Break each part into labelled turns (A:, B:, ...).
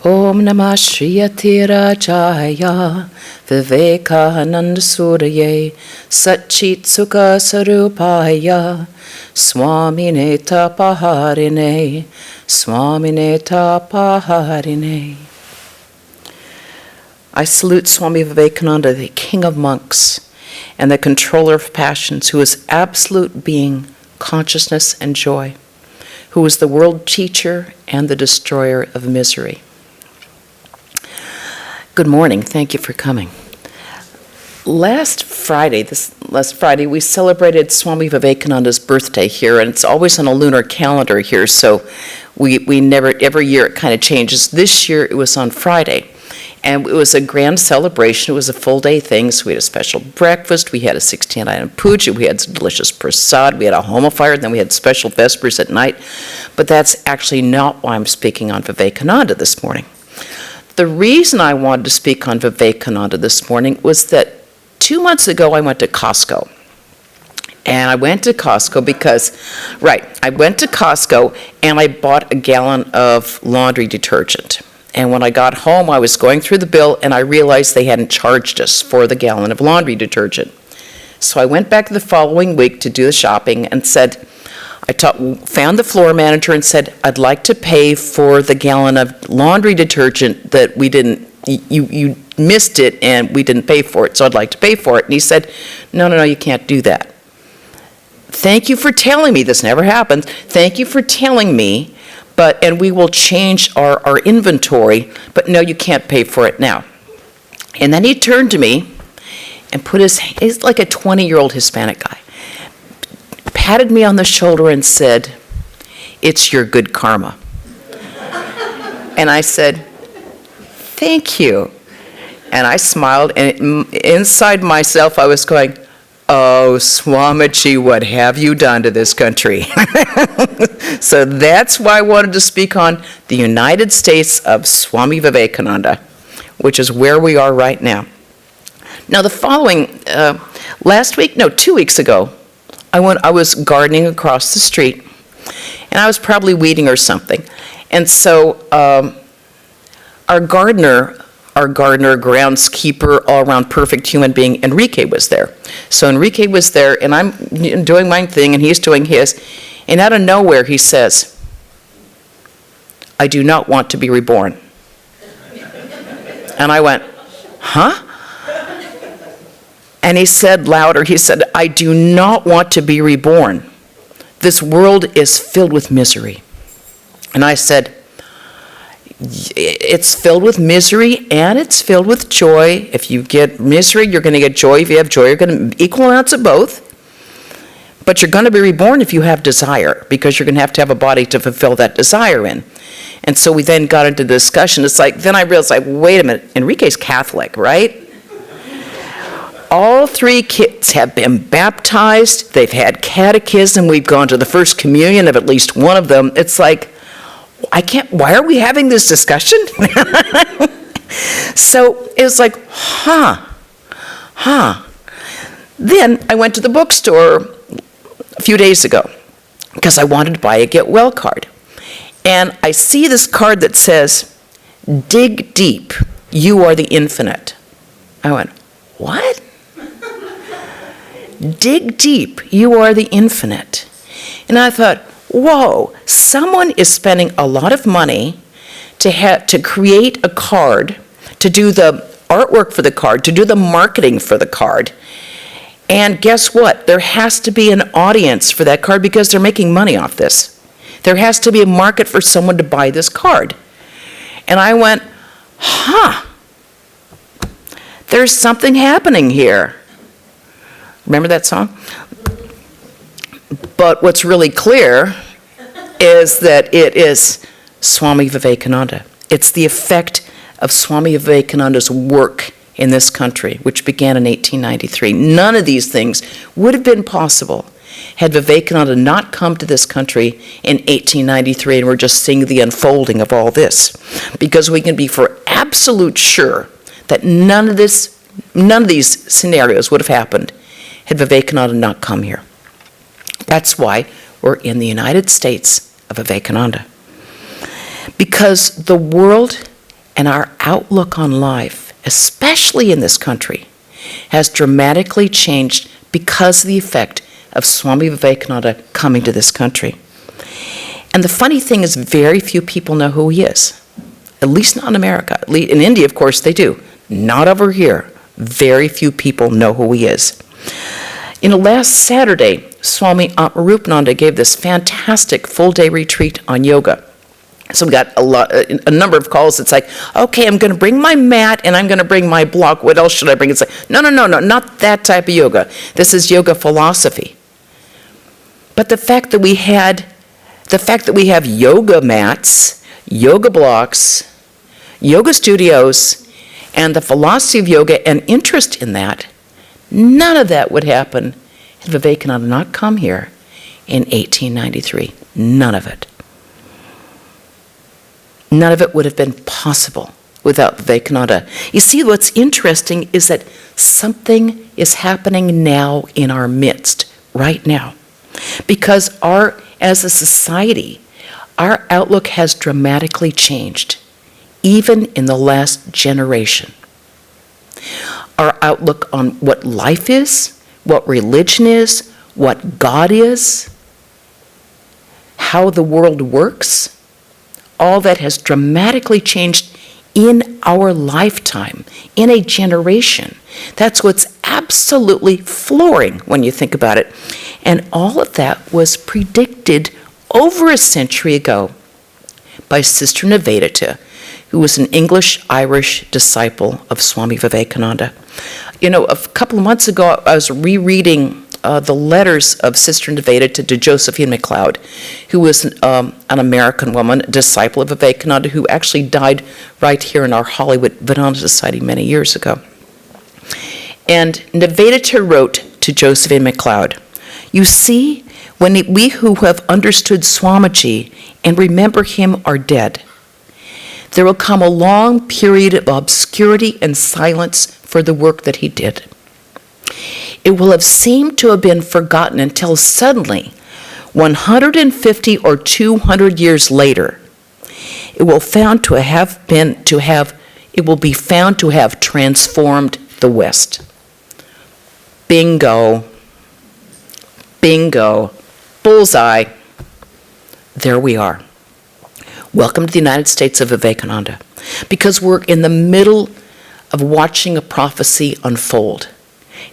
A: Om Namah Shri Rajaya Vivekananda Surya Satchit Sukha Sarupaya Swami Tapaharine Swami Tapaharine. I salute Swami Vivekananda, the King of Monks and the controller of passions, who is absolute being, consciousness, and joy, who is the world teacher and the destroyer of misery. Good morning. Thank you for coming. Last Friday, we celebrated Swami Vivekananda's birthday here, and it's always on a lunar calendar here, so we never, every year it kind of changes. This year it was on Friday, and it was a grand celebration. It was a full-day thing, so we had a special breakfast, we had a 16-item puja, we had some delicious prasad, we had a homa fire, and then we had special vespers at night. But that's actually not why I'm speaking on Vivekananda this morning. The reason I wanted to speak on Vivekananda this morning was that 2 months ago I went to Costco. And I went to Costco because, I went to Costco and I bought a gallon of laundry detergent. And when I got home, I was going through the bill and I realized they hadn't charged us for the gallon of laundry detergent. So I went back the following week to do the shopping and said, found the floor manager and said, I'd like to pay for the gallon of laundry detergent that we didn't, you missed it and we didn't pay for it, so I'd like to pay for it. And he said, no, you can't do that. Thank you for telling me, this never happens. Thank you for telling me, and we will change our inventory, but no, you can't pay for it now. And then he turned to me and he's like a 20-year-old Hispanic guy, patted me on the shoulder and said, it's your good karma. And I said, thank you. And I smiled, and inside myself I was going, oh, Swamiji, what have you done to this country? So that's why I wanted to speak on the United States of Swami Vivekananda, which is where we are right now. Now the following, 2 weeks ago, I was gardening across the street, and I was probably weeding or something. And so our gardener, groundskeeper, all-around perfect human being, Enrique, was there. So Enrique was there, and I'm doing my thing, and he's doing his. And out of nowhere, he says, I do not want to be reborn. And I went, huh? And he said louder, he said, I do not want to be reborn. This world is filled with misery. And I said, it's filled with misery and it's filled with joy. If you get misery, you're going to get joy. If you have joy, you're going to equal amounts of both. But you're going to be reborn if you have desire, because you're going to have a body to fulfill that desire in. And so we then got into discussion. It's like, then I realized, wait a minute, Enrique's Catholic, right? All 3 kids have been baptized. They've had catechism. We've gone to the first communion of at least one of them. It's like, why are we having this discussion? So it was like, Then I went to the bookstore a few days ago because I wanted to buy a Get Well card. And I see this card that says, dig deep, you are the infinite. I went, what? Dig deep, you are the infinite. And I thought, whoa, someone is spending a lot of money to create a card, to do the artwork for the card, to do the marketing for the card. And guess what? There has to be an audience for that card because they're making money off this. There has to be a market for someone to buy this card. And I went, there's something happening here. Remember that song? But what's really clear is that it is Swami Vivekananda. It's the effect of Swami Vivekananda's work in this country, which began in 1893. None of these things would have been possible had Vivekananda not come to this country in 1893, and we're just seeing the unfolding of all this. Because we can be for absolute sure that none of these scenarios would have happened had Vivekananda not come here. That's why we're in the United States of Vivekananda. Because the world and our outlook on life, especially in this country, has dramatically changed because of the effect of Swami Vivekananda coming to this country. And the funny thing is, very few people know who he is, at least not in America. In India, of course, they do. Not over here. Very few people know who he is. Last Saturday, Swami Vivekananda gave this fantastic full-day retreat on yoga. So we got a number of calls. It's like, okay, I'm going to bring my mat and I'm going to bring my block. What else should I bring? It's like, no, not that type of yoga. This is yoga philosophy. But the fact that we have yoga mats, yoga blocks, yoga studios, and the philosophy of yoga and interest in that, none of that would happen had Vivekananda not come here in 1893. None of it. None of it would have been possible without Vivekananda. You see, what's interesting is that something is happening now in our midst, right now. Because as a society, our outlook has dramatically changed, even in the last generation. Our outlook on what life is, what religion is, what God is, how the world works, all that has dramatically changed in our lifetime, in a generation. That's what's absolutely flooring when you think about it. And all of that was predicted over a century ago by Sister Nivedita, who was an English-Irish disciple of Swami Vivekananda. A couple of months ago, I was rereading the letters of Sister Nivedita to Josephine MacLeod, who was an American woman, a disciple of Vivekananda, who actually died right here in our Hollywood Vedanta Society many years ago. And Nivedita wrote to Josephine MacLeod, "You see, when we who have understood Swamiji and remember him are dead, there will come a long period of obscurity and silence for the work that he did. It will have seemed to have been forgotten until suddenly, 150 or 200 years later, it will be found to have transformed the West." Bingo. Bingo. Bullseye. There we are. Welcome to the United States of Vivekananda, because we're in the middle of watching a prophecy unfold.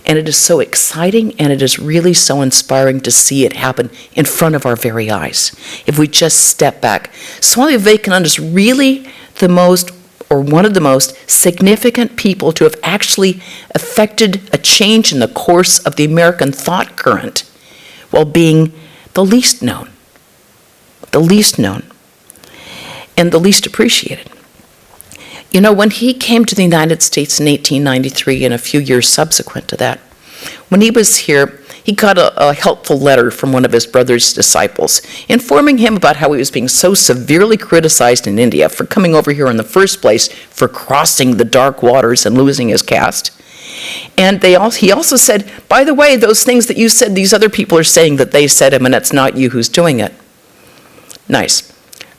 A: And it is so exciting, and it is really so inspiring to see it happen in front of our very eyes. If we just step back, Swami Vivekananda is really one of the most significant people to have actually affected a change in the course of the American thought current, while being the least known, and the least appreciated. When he came to the United States in 1893 and a few years subsequent to that, when he was here, he got a helpful letter from one of his brother's disciples informing him about how he was being so severely criticized in India for coming over here in the first place, for crossing the dark waters and losing his caste. And he also said, by the way, those things that you said, these other people are saying that they said them, and it's not you who's doing it. Nice.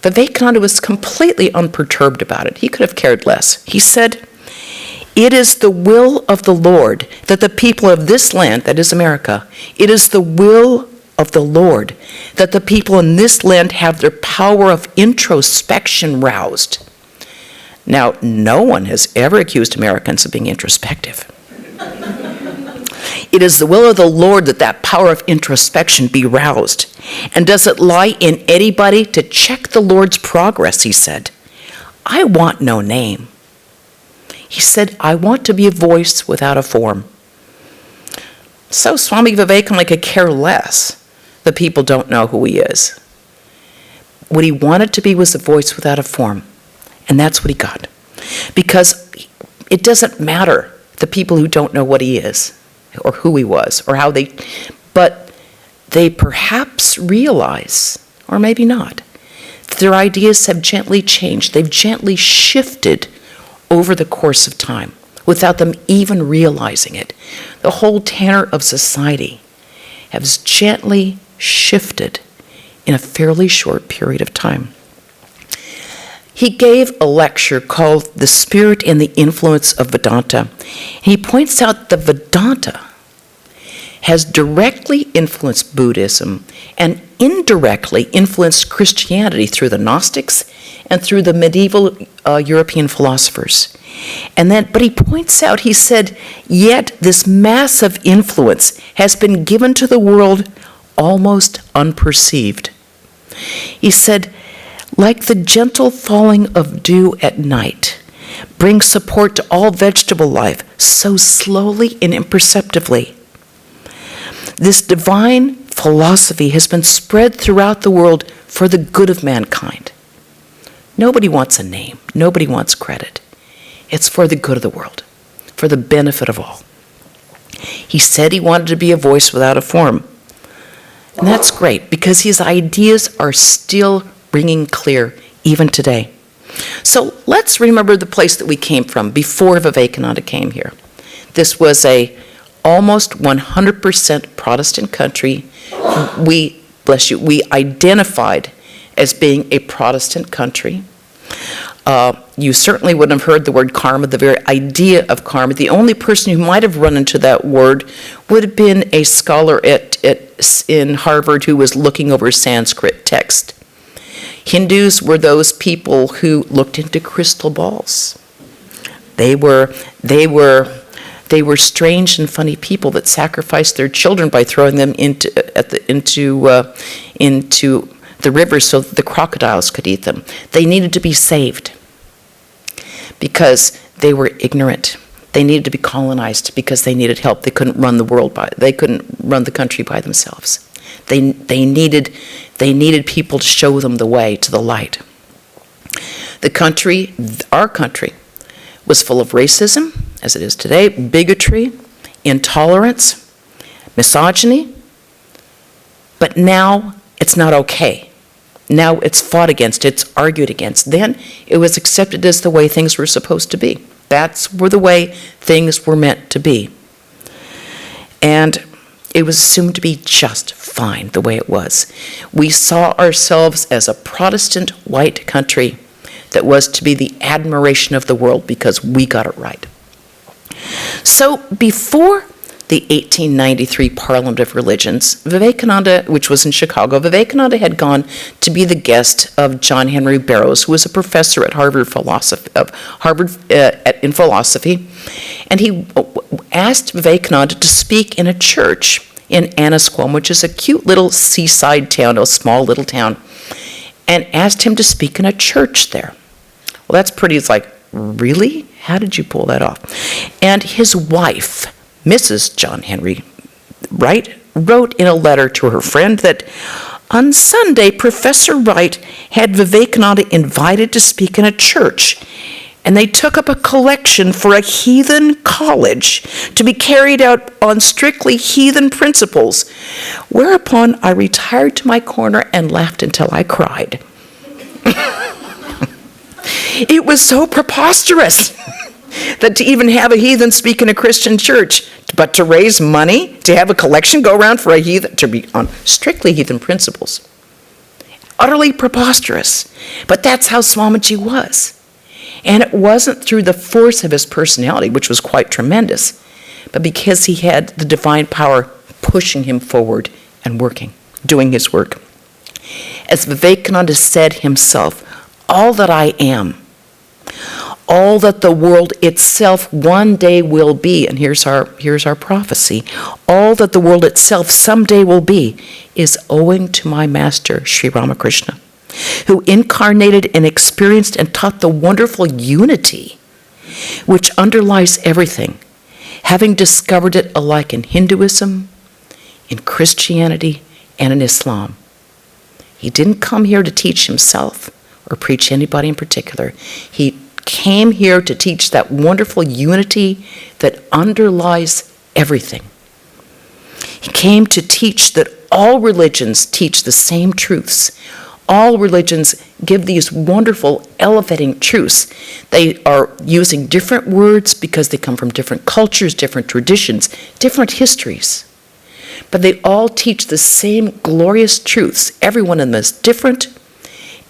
A: Vivekananda was completely unperturbed about it. He could have cared less. He said, "It is the will of the Lord that the people of this land," that is America, "it is the will of the Lord that the people in this land have their power of introspection roused." Now, no one has ever accused Americans of being introspective. It is the will of the Lord that that power of introspection be roused. And does it lie in anybody to check the Lord's progress, he said. I want no name. He said, I want to be a voice without a form. So Swami Vivekananda could care less that people don't know who he is. What he wanted to be was a voice without a form. And that's what he got. Because it doesn't matter the people who don't know what he is, or who he was, or how but they perhaps realize, or maybe not, that their ideas have gently changed. They've gently shifted over the course of time without them even realizing it. The whole tenor of society has gently shifted in a fairly short period of time. He gave a lecture called The Spirit and the Influence of Vedanta. And he points out that Vedanta has directly influenced Buddhism and indirectly influenced Christianity through the Gnostics and through the medieval European philosophers. But he points out, he said, yet this massive influence has been given to the world almost unperceived. He said, like the gentle falling of dew at night brings support to all vegetable life so slowly and imperceptibly. This divine philosophy has been spread throughout the world for the good of mankind. Nobody wants a name. Nobody wants credit. It's for the good of the world, for the benefit of all. He said he wanted to be a voice without a form. And that's great, because his ideas are still ringing clear even today. So let's remember the place that we came from before Vivekananda came here. This was a almost 100% Protestant country. We identified as being a Protestant country. You certainly wouldn't have heard the word karma, the very idea of karma. The only person who might have run into that word would have been a scholar in Harvard who was looking over Sanskrit text. Hindus were those people who looked into crystal balls. They were strange and funny people that sacrificed their children by throwing them into the river so that the crocodiles could eat them. They needed to be saved because they were ignorant. They needed to be colonized because they needed help. They couldn't run the country by themselves. They needed people to show them the way to the light. Our country, was full of racism, as it is today, bigotry, intolerance, misogyny. But now it's not okay. Now it's fought against, it's argued against. Then it was accepted as the way things were supposed to be. That's the way things were meant to be. And it was assumed to be just fine the way it was. We saw ourselves as a Protestant white country that was to be the admiration of the world because we got it right. So before the 1893 Parliament of Religions, Vivekananda, which was in Chicago, Vivekananda had gone to be the guest of John Henry Barrows, who was a professor at Harvard in philosophy, and he asked Vivekananda to speak in a church in Annisquam, which is a cute little seaside town, a small little town, and asked him to speak in a church there. Well, that's pretty. It's like, really? How did you pull that off? And his wife, Mrs. John Henry Wright, wrote in a letter to her friend that on Sunday, Professor Wright had Vivekananda invited to speak in a church, and they took up a collection for a heathen college to be carried out on strictly heathen principles, whereupon I retired to my corner and laughed until I cried. It was so preposterous that to even have a heathen speak in a Christian church, but to raise money, to have a collection go around for a heathen, to be on strictly heathen principles. Utterly preposterous. But that's how Swamiji was. And it wasn't through the force of his personality, which was quite tremendous, but because he had the divine power pushing him forward and working, doing his work. As Vivekananda said himself, all that I am, all that the world itself one day will be, and here's our prophecy, all that the world itself someday will be is owing to my master, Sri Ramakrishna, who incarnated and experienced and taught the wonderful unity which underlies everything, having discovered it alike in Hinduism, in Christianity, and in Islam. He didn't come here to teach himself or preach anybody in particular. He came here to teach that wonderful unity that underlies everything. He came to teach that all religions teach the same truths. All religions give these wonderful, elevating truths. They are using different words because they come from different cultures, different traditions, different histories. But they all teach the same glorious truths. Every one of them is different,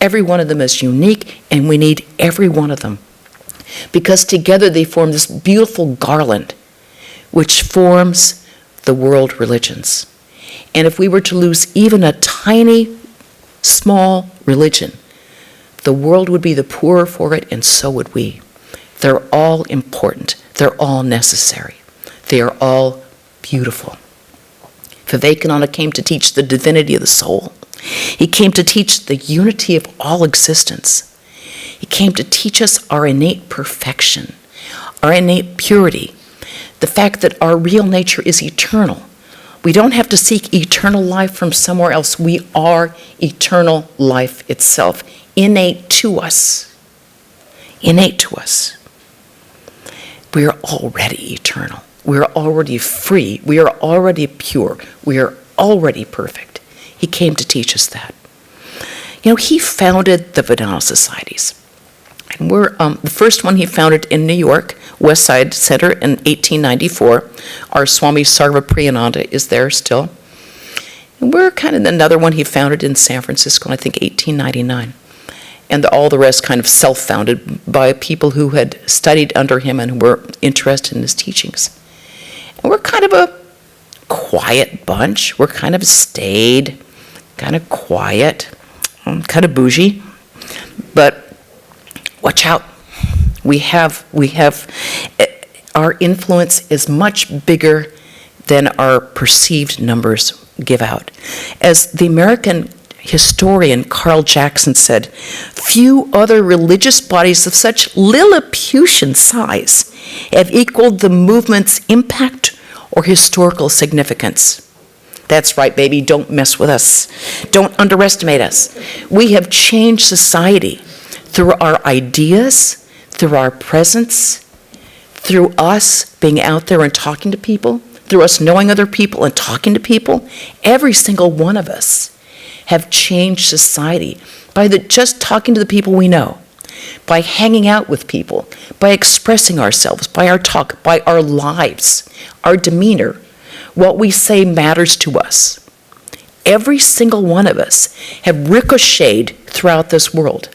A: Every one of them is unique, and we need every one of them, because together they form this beautiful garland which forms the world religions. And if we were to lose even a tiny, small religion, the world would be the poorer for it, and so would we. They're all important. They're all necessary. They are all beautiful. Vivekananda came to teach the divinity of the soul. He came to teach the unity of all existence. He came to teach us our innate perfection, our innate purity, the fact that our real nature is eternal. We don't have to seek eternal life from somewhere else. We are eternal life itself, innate to us. Innate to us. We are already eternal. We are already free. We are already pure. We are already perfect. He came to teach us that. You know, he founded the Vedanta societies. And we're the first one he founded in New York, West Side Center, in 1894. Our Swami Pravrajika is there still. And we're kind of another one he founded in San Francisco in, I think, 1899. And all the rest kind of self-founded by people who had studied under him and who were interested in his teachings. And we're kind of a quiet bunch. We're kind of staid, kind of quiet, kind of bougie. But watch out. We have our influence is much bigger than our perceived numbers give out. As the American historian Carl Jackson said, few other religious bodies of such Lilliputian size have equaled the movement's impact or historical significance. That's right, baby, don't mess with us. Don't underestimate us. We have changed society through our ideas, through our presence, through us being out there and talking to people, through us knowing other people and talking to people. Every single one of us have changed society by just talking to the people we know, by hanging out with people, by expressing ourselves, by our talk, by our lives, our demeanor. What we say matters to us. Every single one of us have ricocheted throughout this world.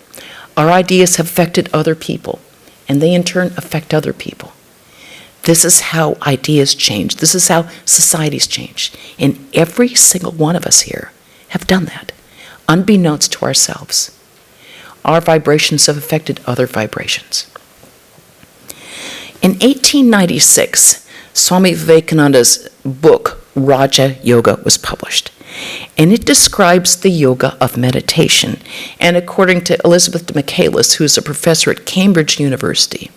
A: Our ideas have affected other people, and they in turn affect other people. This is how ideas change. This is how societies change. And every single one of us here have done that, unbeknownst to ourselves. Our vibrations have affected other vibrations. In 1896, Swami Vivekananda's book, Raja Yoga, was published. And it describes the yoga of meditation. And according to Elizabeth de Michaelis, who is a professor at Cambridge University,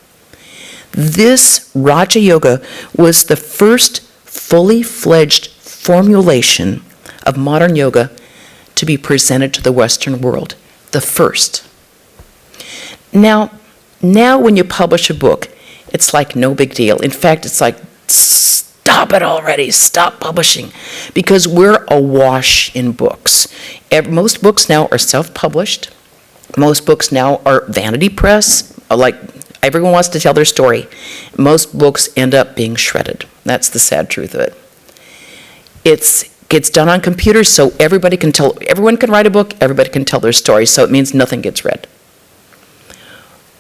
A: this Raja Yoga was the first fully fledged formulation of modern yoga to be presented to the Western world. The first. Now when you publish a book, it's like no big deal. In fact, it's like, stop it already, stop publishing, because we're awash in books. Most books now are self-published. Most books now are vanity press, like everyone wants to tell their story. Most books end up being shredded. That's the sad truth of it. It gets done on computers, so everyone can write a book, everybody can tell their story, so it means nothing gets read.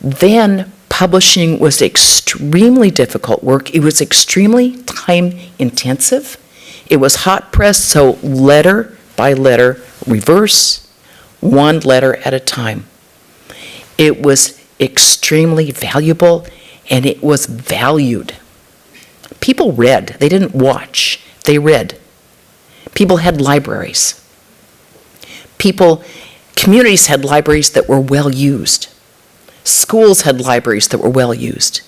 A: Then publishing was extremely difficult work. It was extremely time intensive. It was hot press, so letter by letter, reverse, one letter at a time. It was extremely valuable, and it was valued. People read. They didn't watch. They read. People had libraries. Communities had libraries that were well used. Schools had libraries that were well used.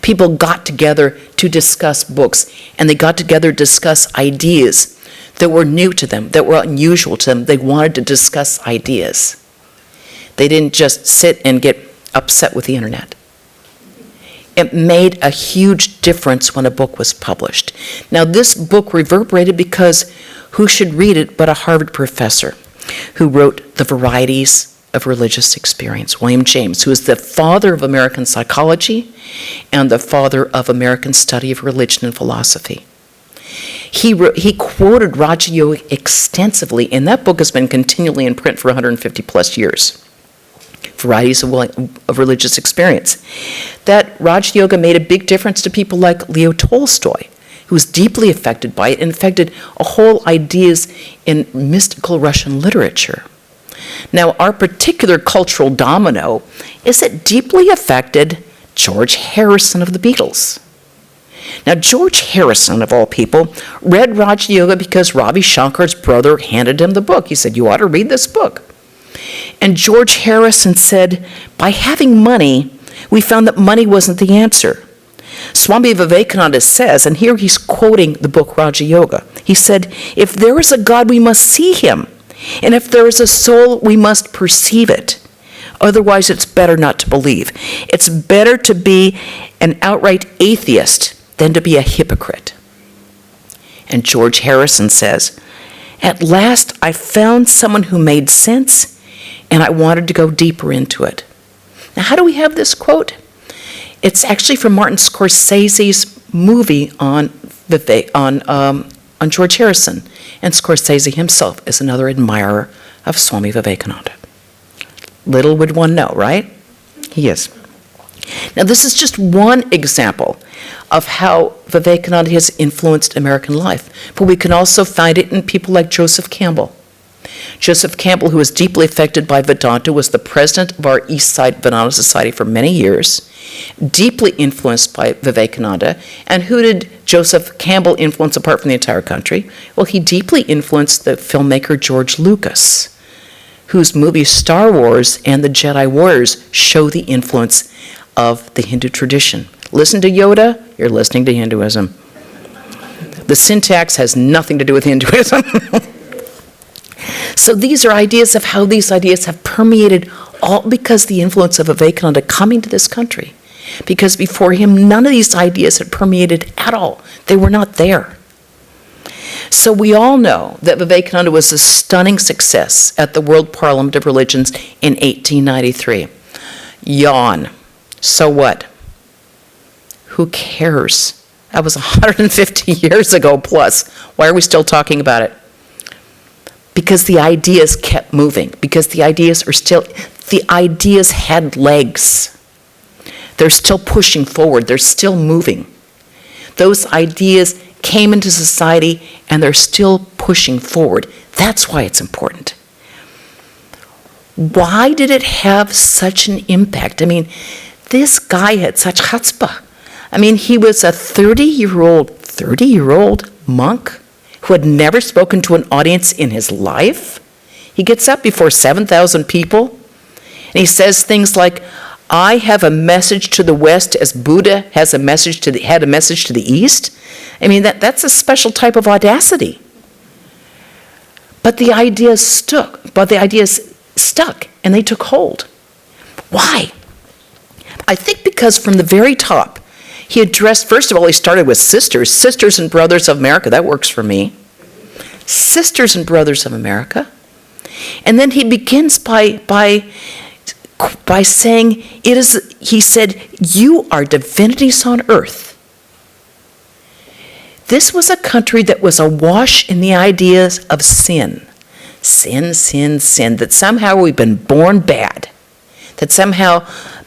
A: People got together to discuss books, and they got together to discuss ideas that were new to them, that were unusual to them. They wanted to discuss ideas. They didn't just sit and get upset with the internet. It made a huge difference when a book was published. Now, this book reverberated because who should read it but a Harvard professor who wrote The Varieties of Religious Experience, William James, who is the father of American psychology and the father of American study of religion and philosophy. He quoted Raja Yoga extensively, and that book has been continually in print for 150 plus years. varieties of religious experience. That Raja Yoga made a big difference to people like Leo Tolstoy, who was deeply affected by it and affected a whole ideas in mystical Russian literature. Now, our particular cultural domino is it deeply affected George Harrison of the Beatles. Now, George Harrison, of all people, read Raja Yoga because Ravi Shankar's brother handed him the book. He said, "You ought to read this book." And George Harrison said, "By having money, we found that money wasn't the answer." Swami Vivekananda says, and here he's quoting the book Raja Yoga, he said, "If there is a God, we must see him. And if there is a soul, we must perceive it. Otherwise, it's better not to believe. It's better to be an outright atheist than to be a hypocrite." And George Harrison says, "At last, I found someone who made sense, and I wanted to go deeper into it." Now, how do we have this quote? It's actually from Martin Scorsese's movie on George Harrison, and Scorsese himself is another admirer of Swami Vivekananda. Little would one know, right? He is. Now, this is just one example of how Vivekananda has influenced American life, but we can also find it in people like Joseph Campbell. Joseph Campbell, who was deeply affected by Vedanta, was the president of our East Side Vedanta Society for many years, deeply influenced by Vivekananda. And who did Joseph Campbell influence apart from the entire country? Well, he deeply influenced the filmmaker George Lucas, whose movies Star Wars and The Jedi Warriors show the influence of the Hindu tradition. Listen to Yoda, you're listening to Hinduism. The syntax has nothing to do with Hinduism. So these are ideas of how these ideas have permeated, all because the influence of Vivekananda coming to this country. Because before him, none of these ideas had permeated at all. They were not there. So we all know that Vivekananda was a stunning success at the World Parliament of Religions in 1893. Yawn. So what? Who cares? That was 150 years ago plus. Why are we still talking about it? Because the ideas kept moving. Because the ideas had legs. They're still pushing forward. They're still moving. Those ideas came into society and they're still pushing forward. That's why it's important. Why did it have such an impact? I mean, this guy had such chutzpah. I mean, he was a 30-year-old monk who had never spoken to an audience in his life. He gets up before 7,000 people and he says things like, "I have a message to the West as Buddha had a message to the East." I mean, that's a special type of audacity. But the ideas stuck, and they took hold. Why? I think because from the very top, he addressed, first of all, he started with sisters and brothers of America. That works for me. Sisters and brothers of America. And then he begins by saying, he said, "You are divinities on earth." This was a country that was awash in the ideas of sin. Sin, that somehow we've been born bad. That somehow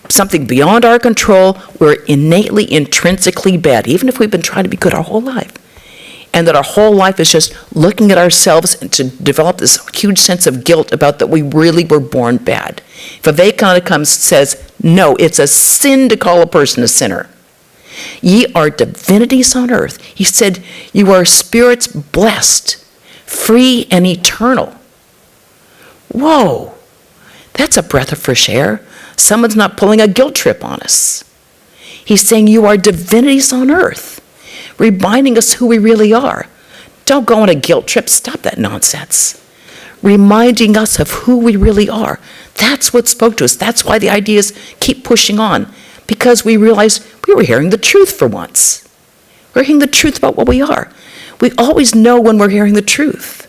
A: something beyond our control, we're innately, intrinsically bad, even if we've been trying to be good our whole life. And that our whole life is just looking at ourselves and to develop this huge sense of guilt about that we really were born bad. Vivekananda comes and says, no, it's a sin to call a person a sinner. Ye are divinities on earth. He said, you are spirits blessed, free and eternal. Whoa, that's a breath of fresh air. Someone's not pulling a guilt trip on us. He's saying you are divinities on earth, reminding us who we really are. Don't go on a guilt trip. Stop that nonsense. Reminding us of who we really are. That's what spoke to us. That's why the ideas keep pushing on, because we realized we were hearing the truth for once. We're hearing the truth about what we are. We always know when we're hearing the truth.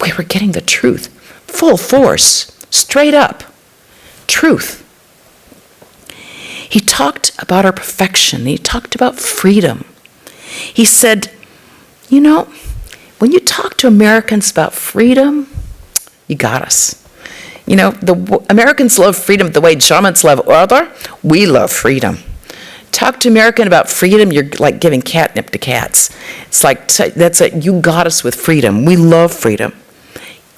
A: We were getting the truth, full force, straight up. Truth. He talked about our perfection. He talked about freedom. He said, you know, when you talk to Americans about freedom, you got us. Americans love freedom the way Germans love order. We love freedom. Talk to American about freedom, you're like giving catnip to cats. It's like, you got us with freedom. We love freedom.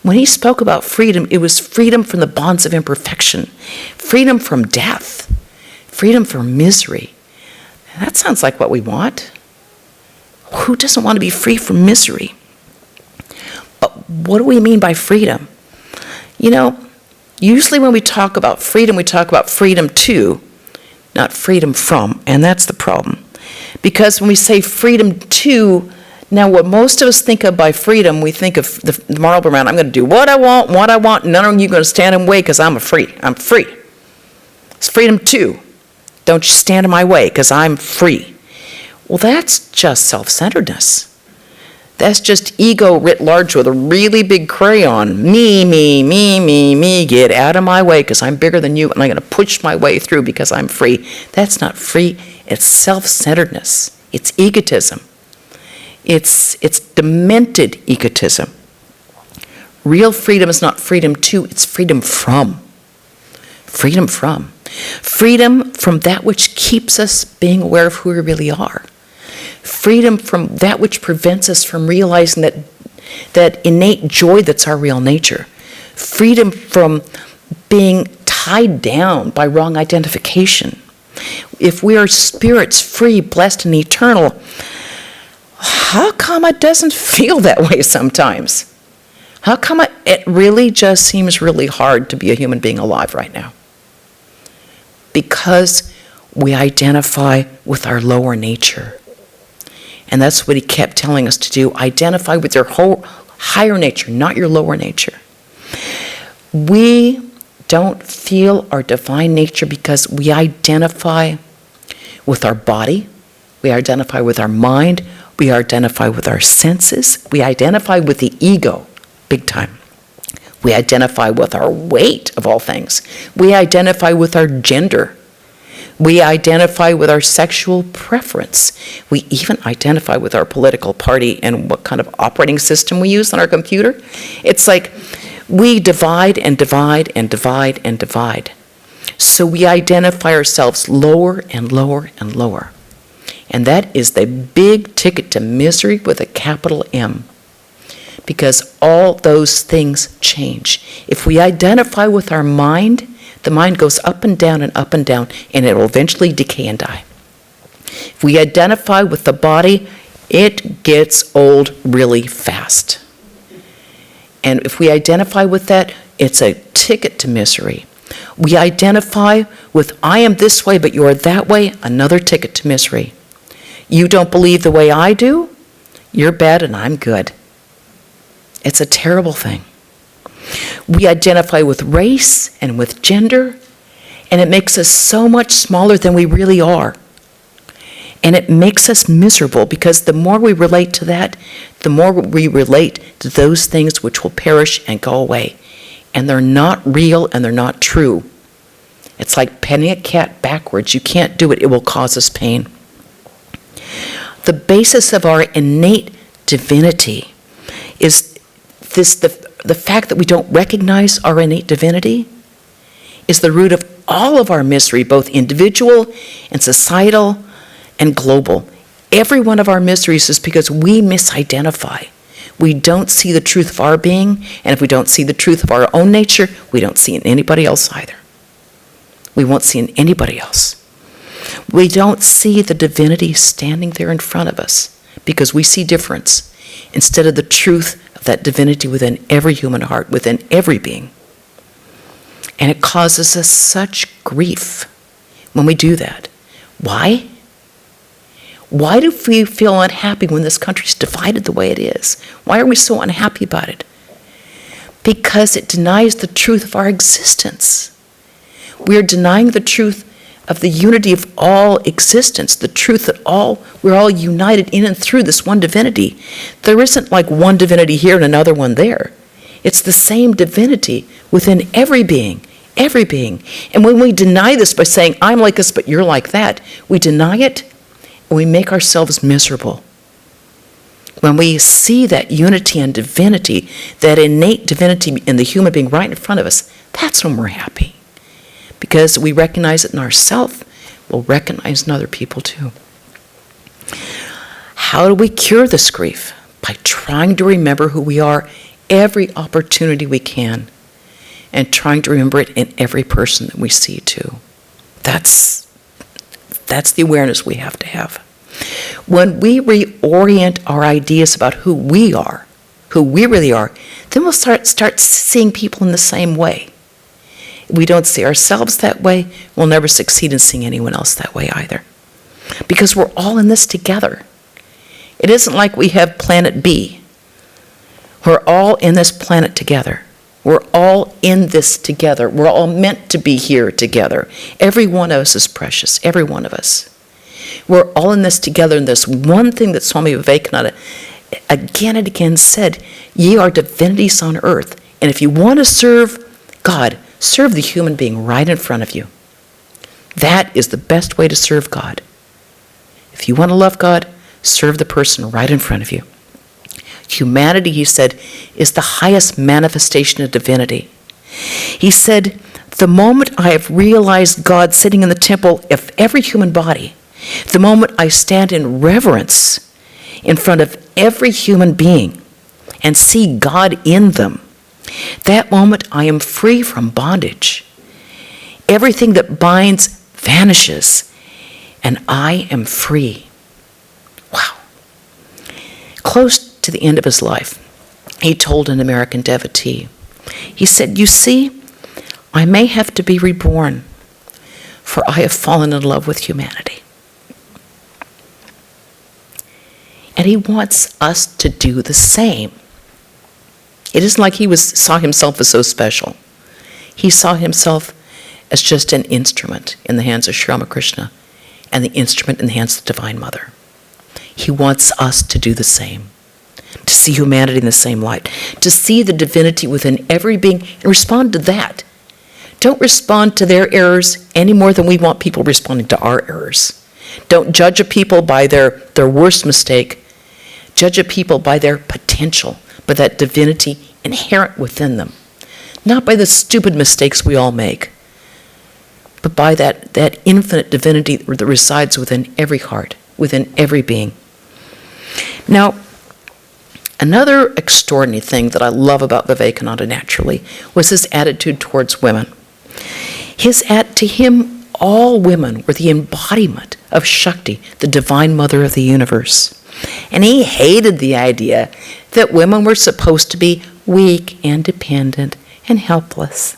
A: When he spoke about freedom, it was freedom from the bonds of imperfection, freedom from death, freedom from misery. That sounds like what we want. Who doesn't want to be free from misery? But what do we mean by freedom? Usually when we talk about freedom to, not freedom from, and that's the problem. Because when we say freedom to, now what most of us think of by freedom, we think of the Marlboro Man. I'm going to do what I want, none of you are going to stand in my way because I'm free. It's freedom to. Don't you stand in my way because I'm free. Well, that's just self-centeredness. That's just ego writ large with a really big crayon. Me, get out of my way because I'm bigger than you and I'm going to push my way through because I'm free. That's not free. It's self-centeredness. It's egotism. It's demented egotism. Real freedom is not freedom to, it's freedom from. Freedom from. Freedom from that which keeps us being aware of who we really are. Freedom from that which prevents us from realizing that innate joy that's our real nature. Freedom from being tied down by wrong identification. If we are spirits free, blessed, and eternal, how come it doesn't feel that way sometimes? How come it really just seems really hard to be a human being alive right now? Because we identify with our lower nature. And that's what he kept telling us to do. Identify with your whole higher nature, not your lower nature. We don't feel our divine nature because we identify with our body, we identify with our mind, we identify with our senses, we identify with the ego, big time. We identify with our weight, of all things. We identify with our gender. We identify with our sexual preference. We even identify with our political party and what kind of operating system we use on our computer. It's like we divide and divide and divide and divide. So we identify ourselves lower and lower and lower. And that is the big ticket to misery with a capital M. Because all those things change. If we identify with our mind, the mind goes up and down, and it will eventually decay and die. If we identify with the body, it gets old really fast. And if we identify with that, it's a ticket to misery. We identify with, I am this way, but you're that way, another ticket to misery. You don't believe the way I do, you're bad and I'm good. It's a terrible thing. We identify with race and with gender, and it makes us so much smaller than we really are. And it makes us miserable because the more we relate to that, the more we relate to those things which will perish and go away. And they're not real and they're not true. It's like petting a cat backwards. You can't do it. It will cause us pain. The basis of our innate divinity is the fact that we don't recognize our innate divinity is the root of all of our misery, both individual and societal and global. Every one of our miseries is because we misidentify. We don't see the truth of our being, and if we don't see the truth of our own nature, we don't see in anybody else either. We won't see in anybody else. We don't see the divinity standing there in front of us because we see difference instead of the truth of that divinity within every human heart, within every being. And it causes us such grief when we do that. Why? Why do we feel unhappy when this country's divided the way it is? Why are we so unhappy about it? Because it denies the truth of our existence. We are denying the truth of the unity of all existence, the truth that we're all united in and through this one divinity. There isn't like one divinity here and another one there. It's the same divinity within every being, every being. And when we deny this by saying, I'm like this, but you're like that, we deny it and we make ourselves miserable. when we see that unity and divinity, that innate divinity in the human being right in front of us, that's when we're happy. Because we recognize it in ourselves, we'll recognize in other people too. How do we cure this grief? By trying to remember who we are every opportunity we can, and trying to remember it in every person that we see too. That's the awareness we have to have. When we reorient our ideas about who we are, who we really are, then we'll start seeing people in the same way. If we don't see ourselves that way, we'll never succeed in seeing anyone else that way either. Because we're all in this together. It isn't like we have planet B. We're all in this planet together. We're all in this together. We're all meant to be here together. Every one of us is precious, every one of us. We're all in this together, and this one thing that Swami Vivekananda again and again said, ye are divinities on earth, and if you want to serve God, serve the human being right in front of you. That is the best way to serve God. If you want to love God, serve the person right in front of you. Humanity, he said, is the highest manifestation of divinity. He said, the moment I have realized God sitting in the temple of every human body, the moment I stand in reverence in front of every human being and see God in them, that moment I am free from bondage. Everything that binds vanishes, and I am free. Wow. Close to the end of his life, he told an American devotee, he said, you see, I may have to be reborn, for I have fallen in love with humanity. And he wants us to do the same. It isn't like he saw himself as so special. He saw himself as just an instrument in the hands of Sri Ramakrishna and the instrument in the hands of the Divine Mother. He wants us to do the same, to see humanity in the same light, to see the divinity within every being and respond to that. Don't respond to their errors any more than we want people responding to our errors. Don't judge a people by their worst mistake. Judge a people by their potential, by that divinity inherent within them. Not by the stupid mistakes we all make, but by that infinite divinity that resides within every heart, within every being. Now, another extraordinary thing that I love about Vivekananda naturally was his attitude towards women. To him, all women were the embodiment of Shakti, the Divine Mother of the universe. And he hated the idea that women were supposed to be weak and dependent and helpless.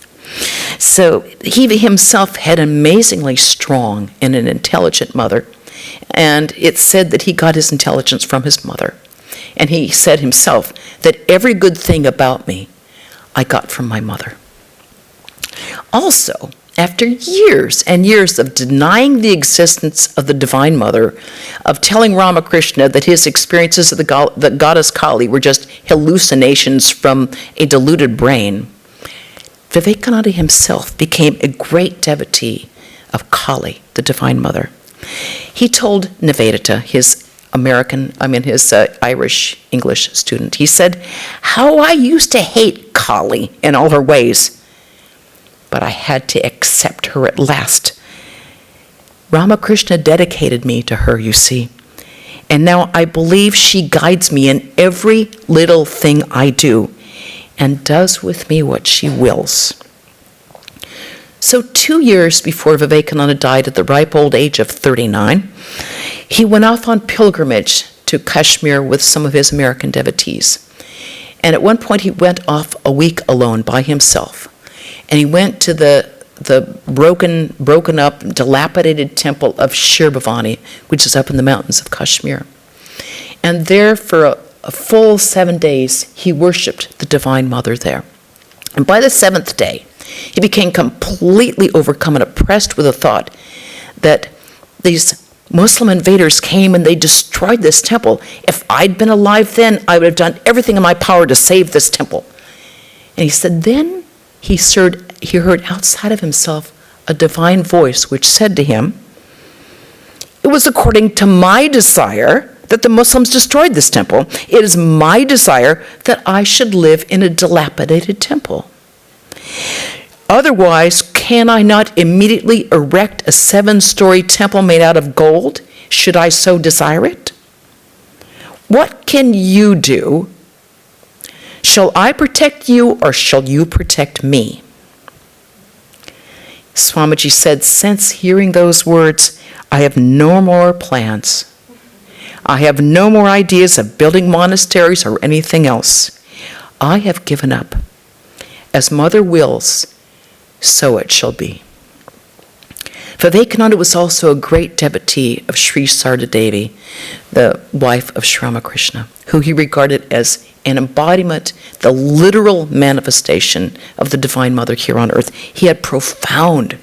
A: So he himself had an amazingly strong and an intelligent mother. And it's said that he got his intelligence from his mother. And he said himself that every good thing about me I got from my mother. Also, after years and years of denying the existence of the Divine Mother, of telling Ramakrishna that his experiences of the goddess Kali were just hallucinations from a deluded brain, Vivekananda himself became a great devotee of Kali, the Divine Mother. He told Nivedita, his Irish English student, he said, how I used to hate Kali in all her ways, but I had to accept her at last. Ramakrishna dedicated me to her, you see, and now I believe she guides me in every little thing I do and does with me what she wills. So 2 years before Vivekananda died at the ripe old age of 39, he went off on pilgrimage to Kashmir with some of his American devotees. And at one point he went off a week alone by himself. And he went to the broken up, dilapidated temple of Shirbhavani, which is up in the mountains of Kashmir. And there for a full 7 days, he worshipped the Divine Mother there. And by the 7th day, he became completely overcome and oppressed with the thought that these Muslim invaders came and they destroyed this temple. If I'd been alive then, I would have done everything in my power to save this temple. And he said, then he heard outside of himself a divine voice which said to him, it was according to my desire that the Muslims destroyed this temple. It is my desire that I should live in a dilapidated temple. Otherwise, can I not immediately erect a 7-story temple made out of gold, should I so desire it? What can you do? Shall I protect you, or shall you protect me? Swamiji said, since hearing those words, I have no more plans. I have no more ideas of building monasteries or anything else. I have given up. As Mother wills, so it shall be. Vivekananda was also a great devotee of Sri Sarda Devi, the wife of Sri Ramakrishna, who he regarded as an embodiment, the literal manifestation of the Divine Mother here on earth. He had profound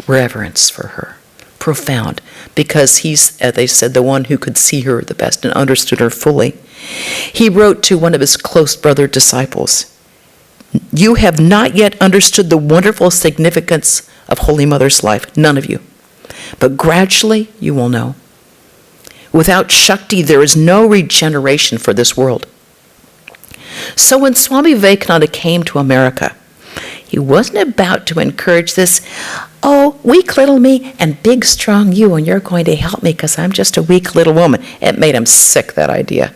A: reverence for her. Profound, because he's, as they said, the one who could see her the best and understood her fully. He wrote to one of his close brother disciples, you have not yet understood the wonderful significance of Holy Mother's life, none of you. But gradually you will know. Without Shakti, there is no regeneration for this world. So when Swami Vivekananda came to America, he wasn't about to encourage this, oh, weak little me and big strong you, and you're going to help me because I'm just a weak little woman. It made him sick, that idea.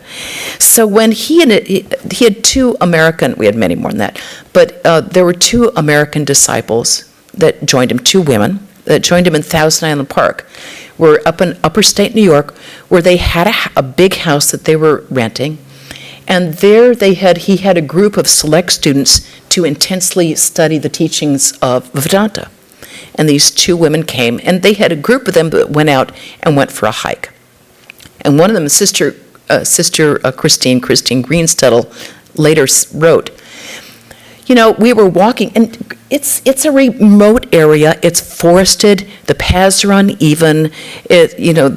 A: So when he had 2 American, we had many more than that, but there were 2 American disciples that joined him, 2 women that joined him in Thousand Island Park. We're up in upper state New York, where they had a big house that they were renting. And there he had a group of select students to intensely study the teachings of Vedanta. And these 2 women came, and they had a group of them that went out and went for a hike. And one of them, Sister Christine Greenstuttle, later wrote, you know, we were walking, and it's a remote area. It's forested. The paths are uneven. You have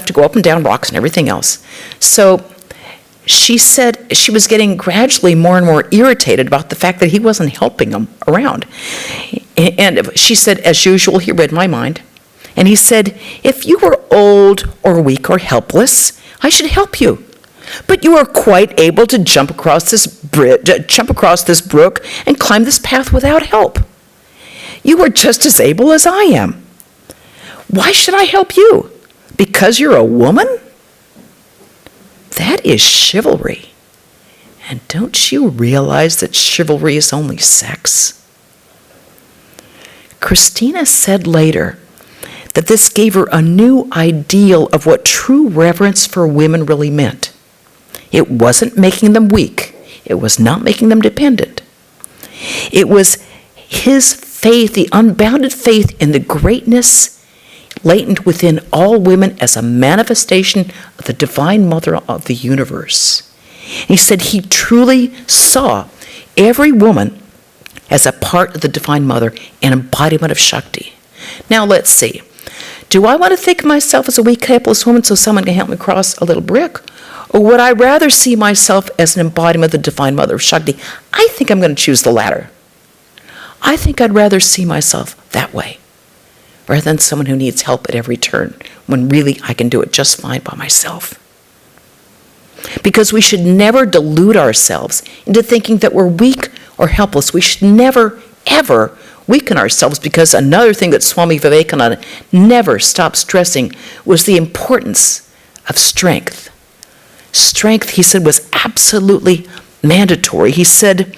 A: to go up and down rocks and everything else. So she said she was getting gradually more and more irritated about the fact that he wasn't helping them around. And she said, as usual, he read my mind. And he said, if you were old or weak or helpless, I should help you. But you are quite able to jump across this brook and climb this path without help. You are just as able as I am. Why should I help you? Because you're a woman? That is chivalry. And don't you realize that chivalry is only sex? Christina said later that this gave her a new ideal of what true reverence for women really meant. It wasn't making them weak. It was not making them dependent. It was his faith, the unbounded faith in the greatness latent within all women as a manifestation of the Divine Mother of the universe. He said he truly saw every woman as a part of the Divine Mother, an embodiment of Shakti. Now let's see. Do I want to think of myself as a weak, helpless woman so someone can help me cross a little brick? Or would I rather see myself as an embodiment of the Divine Mother of Shakti? I think I'm going to choose the latter. I think I'd rather see myself that way, rather than someone who needs help at every turn, when really I can do it just fine by myself. Because we should never delude ourselves into thinking that we're weak or helpless. We should never, ever weaken ourselves, because another thing that Swami Vivekananda never stopped stressing was the importance of strength. Strength, he said, was absolutely mandatory. He said,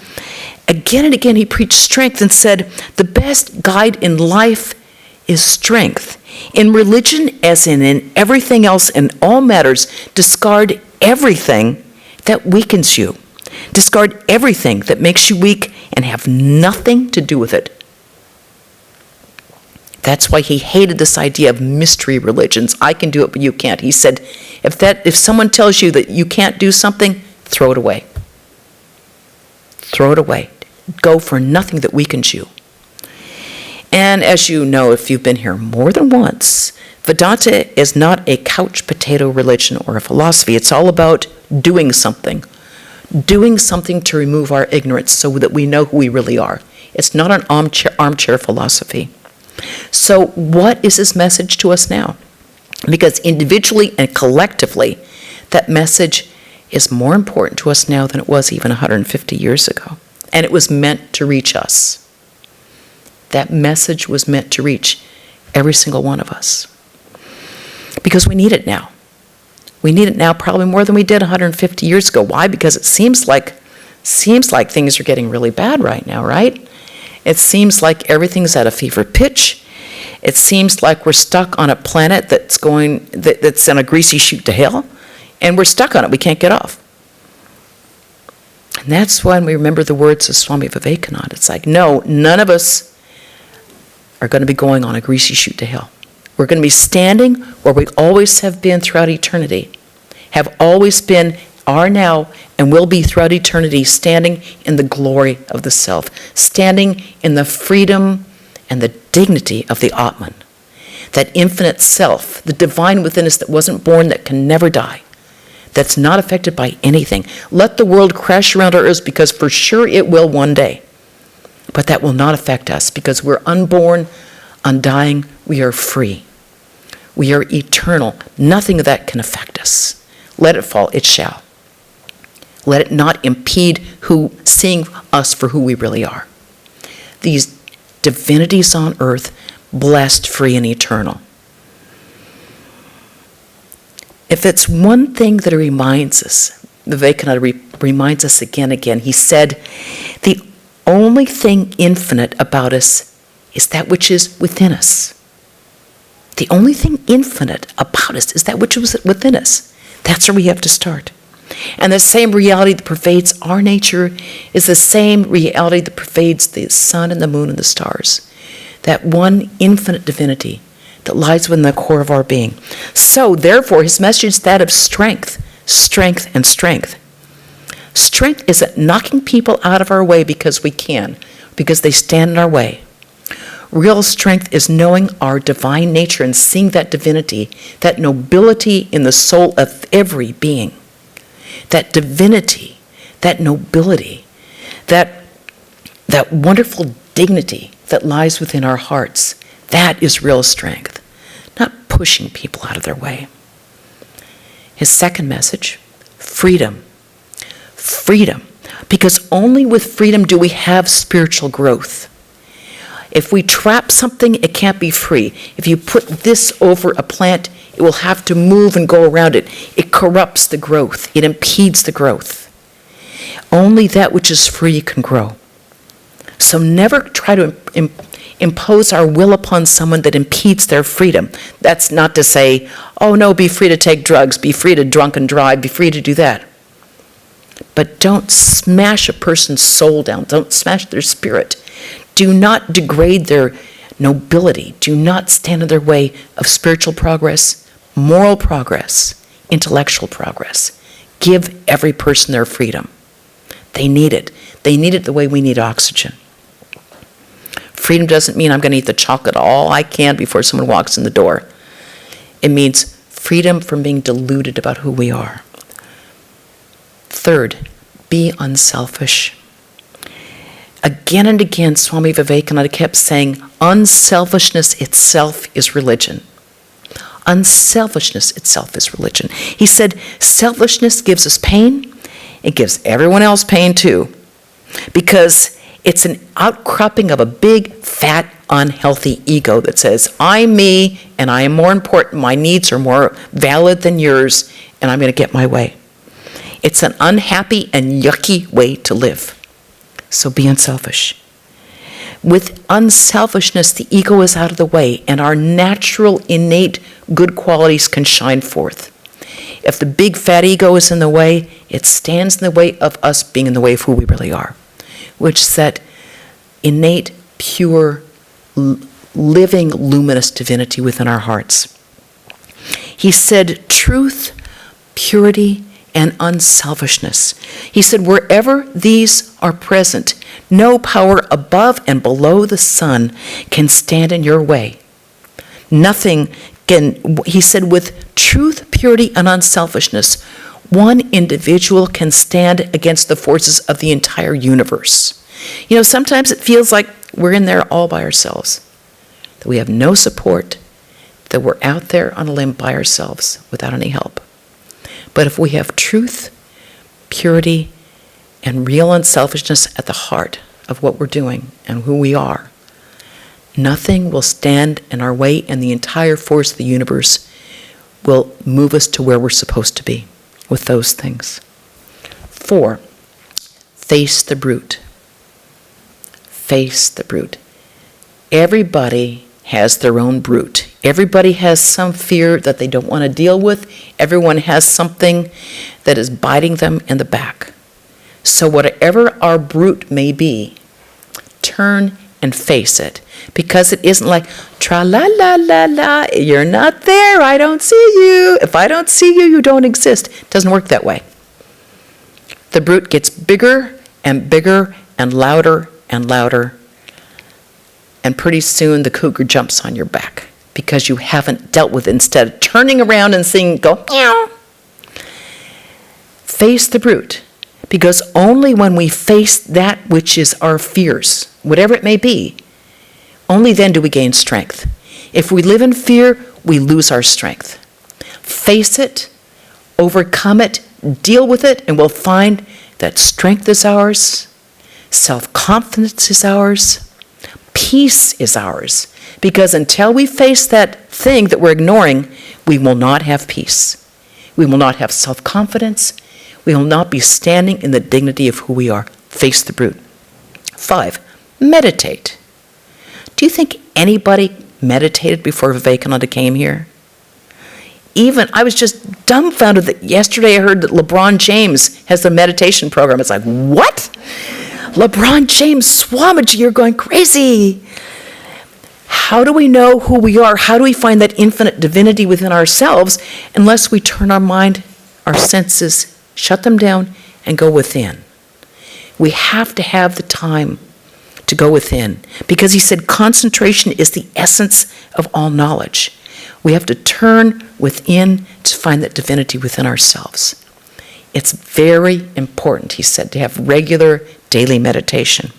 A: again and again, he preached strength and said, the best guide in life is strength. In religion, as in everything else, in all matters, discard everything that weakens you. Discard everything that makes you weak and have nothing to do with it. That's why he hated this idea of mystery religions. I can do it, but you can't. He said, if someone tells you that you can't do something, throw it away. Throw it away. Go for nothing that weakens you. And as you know, if you've been here more than once, Vedanta is not a couch potato religion or a philosophy. It's all about doing something. Doing something to remove our ignorance so that we know who we really are. It's not an armchair philosophy. So what is his message to us now? Because individually and collectively, that message is more important to us now than it was even 150 years ago. And it was meant to reach us. That message was meant to reach every single one of us. Because we need it now. We need it now probably more than we did 150 years ago. Why? Because it seems like things are getting really bad right now, right? It seems like everything's at a fever pitch. It seems like we're stuck on a planet that's on a greasy chute to hell, and we're stuck on it. We can't get off. And that's when we remember the words of Swami Vivekananda. It's like, no, none of us are going to be going on a greasy chute to hell. We're going to be standing where we always have been throughout eternity, have always been, are now, and will be throughout eternity, standing in the glory of the self, standing in the freedom and the dignity of the Atman, that infinite self, the divine within us that wasn't born, that can never die, that's not affected by anything. Let the world crash around our earth, because for sure it will one day. But that will not affect us, because we're unborn, undying, we are free. We are eternal. Nothing of that can affect us. Let it fall, it shall. Let it not impede seeing us for who we really are. These divinities on earth, blessed, free, and eternal. If it's one thing that it reminds us, Vivekananda reminds us again and again, he said, the only thing infinite about us is that which is within us. The only thing infinite about us is that which is within us. That's where we have to start. And the same reality that pervades our nature is the same reality that pervades the sun and the moon and the stars. That one infinite divinity that lies within the core of our being. So, therefore, his message is that of strength, strength, and strength. Strength isn't knocking people out of our way because we can, because they stand in our way. Real strength is knowing our divine nature and seeing that divinity, that nobility in the soul of every being. That divinity, that nobility, that wonderful dignity that lies within our hearts. That is real strength, not pushing people out of their way. His second message, freedom. Freedom, because only with freedom do we have spiritual growth. If we trap something, it can't be free. If you put this over a plant, it will have to move and go around it. It corrupts the growth. It impedes the growth. Only that which is free can grow. So never try to impose our will upon someone that impedes their freedom. That's not to say, oh no, be free to take drugs, be free to drunk and drive, be free to do that. But don't smash a person's soul down. Don't smash their spirit. Do not degrade their nobility. Do not stand in their way of spiritual progress, moral progress, intellectual progress. Give every person their freedom. They need it. They need it the way we need oxygen. Freedom doesn't mean I'm going to eat the chocolate all I can before someone walks in the door. It means freedom from being deluded about who we are. Third, be unselfish. Again and again, Swami Vivekananda kept saying, unselfishness itself is religion. Unselfishness itself is religion. He said, selfishness gives us pain. It gives everyone else pain too. Because it's an outcropping of a big, fat, unhealthy ego that says, I'm me, and I am more important. My needs are more valid than yours, and I'm going to get my way. It's an unhappy and yucky way to live. So be unselfish. With unselfishness, the ego is out of the way, and our natural, innate good qualities can shine forth. If the big fat ego is in the way, it stands in the way of us being in the way of who we really are, which is that innate, pure, living, luminous divinity within our hearts. He said, truth, purity, and unselfishness. He said, wherever these are present, no power above and below the sun can stand in your way. Nothing can, he said, with truth, purity, and unselfishness, one individual can stand against the forces of the entire universe. You know, sometimes it feels like we're in there all by ourselves, that we have no support, that we're out there on a limb by ourselves without any help. But if we have truth, purity, and real unselfishness at the heart of what we're doing and who we are, nothing will stand in our way, and the entire force of the universe will move us to where we're supposed to be with those things. 4, face the brute. Face the brute. Everybody has their own brute. Everybody has some fear that they don't want to deal with. Everyone has something that is biting them in the back. So whatever our brute may be, turn and face it. Because it isn't like, tra-la-la-la-la, you're not there, I don't see you. If I don't see you, you don't exist. It doesn't work that way. The brute gets bigger and bigger and louder and louder. And pretty soon the cougar jumps on your back because you haven't dealt with it. Instead of turning around and seeing, go, meow. Face the brute. Because only when we face that which is our fears, whatever it may be, only then do we gain strength. If we live in fear, we lose our strength. Face it, overcome it, deal with it, and we'll find that strength is ours, self-confidence is ours, peace is ours. Because until we face that thing that we're ignoring, we will not have peace. We will not have self-confidence. We will not be standing in the dignity of who we are. Face the brute. 5, meditate. Do you think anybody meditated before Vivekananda came here? I was just dumbfounded that yesterday I heard that LeBron James has a meditation program. It's like, what? LeBron James, Swamiji, you're going crazy. How do we know who we are? How do we find that infinite divinity within ourselves unless we turn our mind, our senses, shut them down, and go within? We have to have the time to go within, because he said concentration is the essence of all knowledge. We have to turn within to find that divinity within ourselves. It's very important, he said, to have regular daily meditation.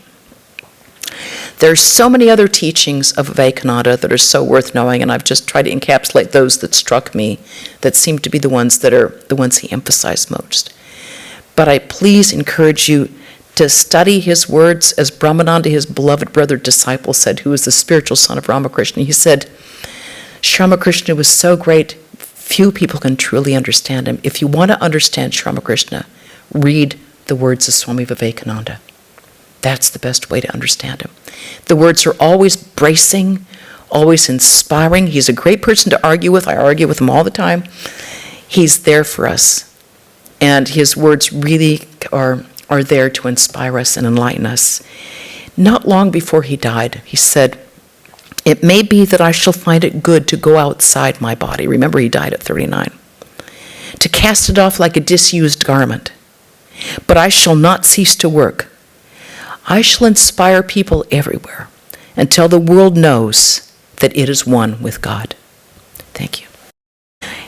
A: There are so many other teachings of Vivekananda that are so worth knowing, and I've just tried to encapsulate those that struck me, that seem to be the ones he emphasized most. But I please encourage you to study his words, as Brahmananda, his beloved brother disciple, said, who is the spiritual son of Ramakrishna. He said, Sri Ramakrishna was so great, few people can truly understand him. If you want to understand Sri Ramakrishna, read the words of Swami Vivekananda. That's the best way to understand him. The words are always bracing, always inspiring. He's a great person to argue with. I argue with him all the time. He's there for us. And his words really are there to inspire us and enlighten us. Not long before he died, he said, it may be that I shall find it good to go outside my body. Remember, he died at 39. To cast it off like a disused garment. But I shall not cease to work. I shall inspire people everywhere until the world knows that it is one with God. Thank you.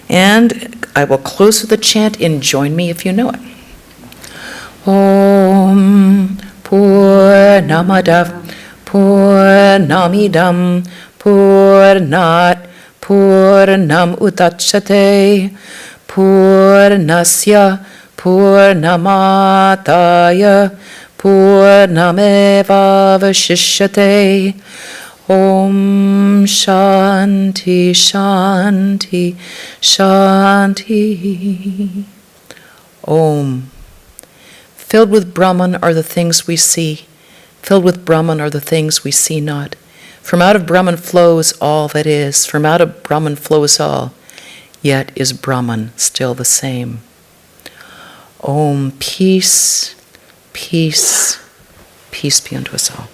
A: And I will close with a chant, and join me if you know it. Om Purnamadav Purnamidam Purnat Purnam Utacchate Purnasya Purnamataya Purnameva Vashishyate. Om Shanti Shanti Shanti. Om. Filled with Brahman are the things we see. Filled with Brahman are the things we see not. From out of Brahman flows all that is. From out of Brahman flows all. Yet is Brahman still the same. Om. Peace, peace, peace be unto us all.